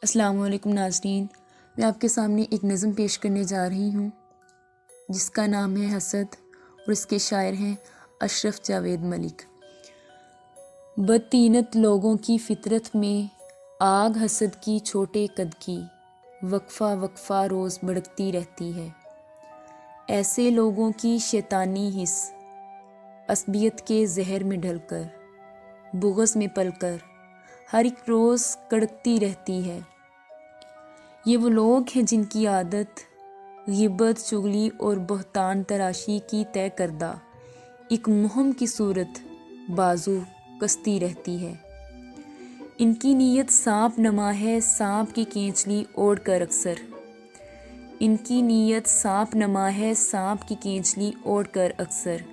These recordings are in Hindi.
अस्सलाम वालेकुम नाज़रीन, मैं आपके सामने एक नज़म पेश करने जा रही हूँ जिसका नाम है हसद और इसके शायर हैं अशरफ जावेद मलिक। बदतीनत लोगों की फितरत में आग हसद की छोटे कद की वक्फा वक्फा रोज़ भड़कती रहती है। ऐसे लोगों की शैतानी हिस्स असबियत के जहर में ढलकर बुग़्ज़ में पलकर हर एक रोज़ कड़कती रहती है। ये वो लोग हैं जिनकी आदत ग़िबत, चुगली और बहतान तराशी की तय करदा एक मुहिम की सूरत बाजू कसती रहती है। इनकी नीयत सांप नमा है, सांप की केंचली ओढ़ कर अक्सर। इनकी नीयत सांप नमा है, सांप की केंचली ओढ़ कर अक्सर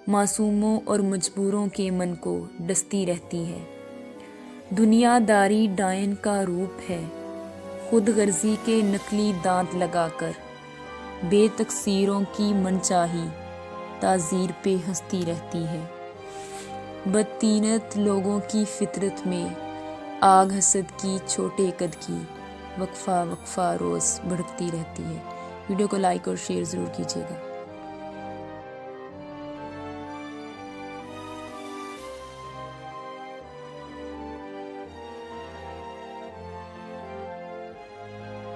मासूमों और मजबूरों के मन को डसती रहती है। दुनियादारी डायन का रूप है, खुद गर्जी के नकली दांत लगाकर बेतकसीरों की मनचाही ताज़ीर पे हंसती रहती है। बदतीनत लोगों की फितरत में आग हसद की छोटे कद की वक्फा वक्फा रोज़ भड़कती रहती है। वीडियो को लाइक और शेयर ज़रूर कीजिएगा।